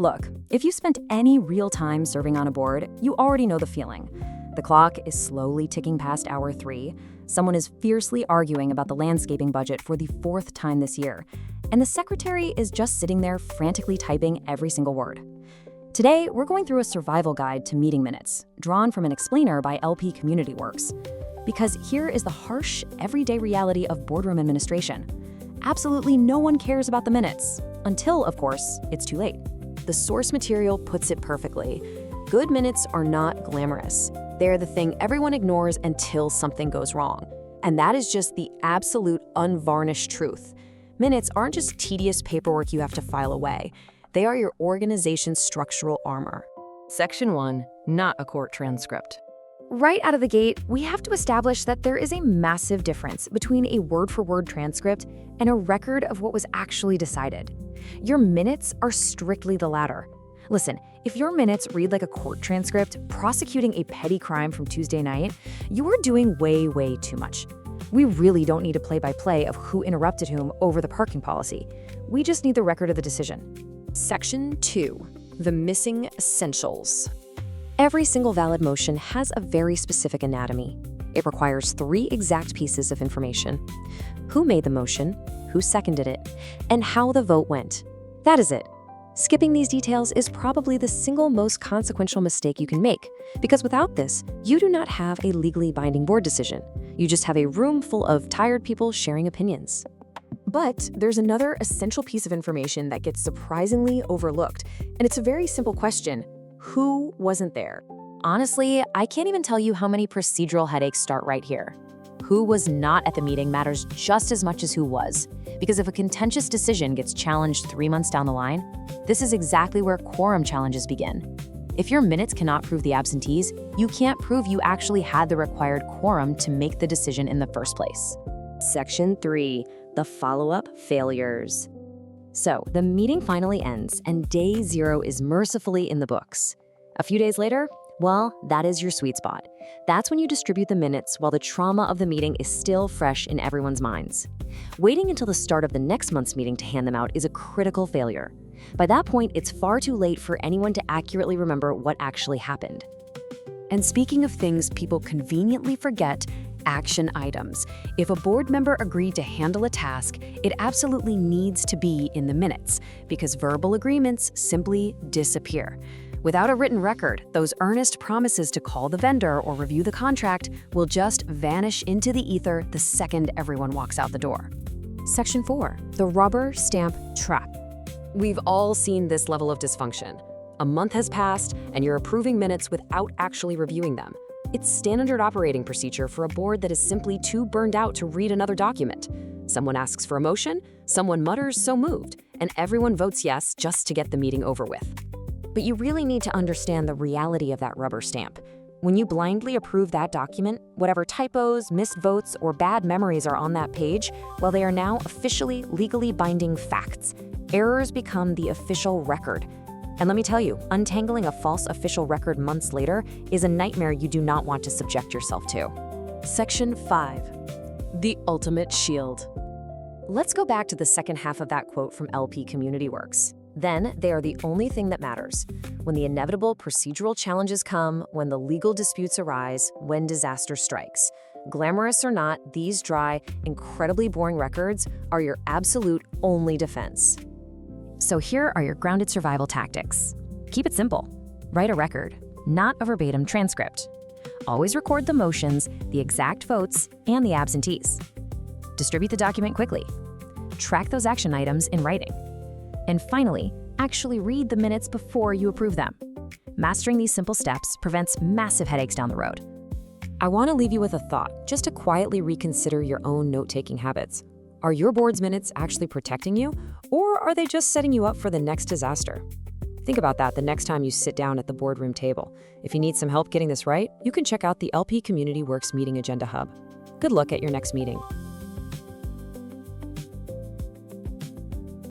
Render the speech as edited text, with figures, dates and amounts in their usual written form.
Look, if you spent any real time serving on a board, you already know the feeling. The clock is slowly ticking past hour 3. Someone is fiercely arguing about the landscaping budget for the 4th time this year, and the secretary is just sitting there frantically typing every single word. Today, we're going through a survival guide to meeting minutes, drawn from an explainer by LP Community Works. Because here is the harsh, everyday reality of boardroom administration. Absolutely no one cares about the minutes, until, of course, it's too late. The source material puts it perfectly. Good minutes are not glamorous. They're the thing everyone ignores until something goes wrong. And that is just the absolute unvarnished truth. Minutes aren't just tedious paperwork you have to file away. They are your organization's structural armor. Section 1, not a court transcript. Right out of the gate, we have to establish that there is a massive difference between a word-for-word transcript and a record of what was actually decided. Your minutes are strictly the latter. Listen, if your minutes read like a court transcript prosecuting a petty crime from Tuesday night, you are doing way too much. We really don't need a play-by-play of who interrupted whom over the parking policy. We just need the record of the decision. Section 2, the missing essentials. Every single valid motion has a very specific anatomy. It requires 3 exact pieces of information: who made the motion, who seconded it, and how the vote went. That is it. Skipping these details is probably the single most consequential mistake you can make, because without this, you do not have a legally binding board decision. You just have a room full of tired people sharing opinions. But there's another essential piece of information that gets surprisingly overlooked, and it's a very simple question. Who wasn't there? Honestly, I can't even tell you how many procedural headaches start right here. Who was not at the meeting matters just as much as who was, because if a contentious decision gets challenged 3 months down the line, this is exactly where quorum challenges begin. If your minutes cannot prove the absentees, you can't prove you actually had the required quorum to make the decision in the first place. Section 3, the follow-up failures. So, the meeting finally ends, and day 0 is mercifully in the books. A few days later, well, that is your sweet spot. That's when you distribute the minutes while the trauma of the meeting is still fresh in everyone's minds. Waiting until the start of the next month's meeting to hand them out is a critical failure. By that point, it's far too late for anyone to accurately remember what actually happened. And speaking of things people conveniently forget, action items. If a board member agreed to handle a task, it absolutely needs to be in the minutes, because verbal agreements simply disappear. Without a written record, those earnest promises to call the vendor or review the contract will just vanish into the ether the second everyone walks out the door. Section 4, the rubber stamp trap. We've all seen this level of dysfunction. A month has passed, and you're approving minutes without actually reviewing them. It's standard operating procedure for a board that is simply too burned out to read another document. Someone asks for a motion, someone mutters "so moved," and everyone votes yes just to get the meeting over with. But you really need to understand the reality of that rubber stamp. When you blindly approve that document, whatever typos, missed votes, or bad memories are on that page, well, they are now officially legally binding facts. Errors become the official record. And let me tell you, untangling a false official record months later is a nightmare you do not want to subject yourself to. Section 5, the ultimate shield. Let's go back to the second half of that quote from LP Community Works. Then they are the only thing that matters. When the inevitable procedural challenges come, when the legal disputes arise, when disaster strikes. Glamorous or not, these dry, incredibly boring records are your absolute only defense. So here are your grounded survival tactics. Keep it simple. Write a record, not a verbatim transcript. Always record the motions, the exact votes, and the absentees. Distribute the document quickly. Track those action items in writing. And finally, actually read the minutes before you approve them. Mastering these simple steps prevents massive headaches down the road. I want to leave you with a thought, just to quietly reconsider your own note-taking habits. Are your board's minutes actually protecting you, or are they just setting you up for the next disaster? Think about that the next time you sit down at the boardroom table. If you need some help getting this right, you can check out the LP Community Works Meeting Agenda Hub. Good luck at your next meeting.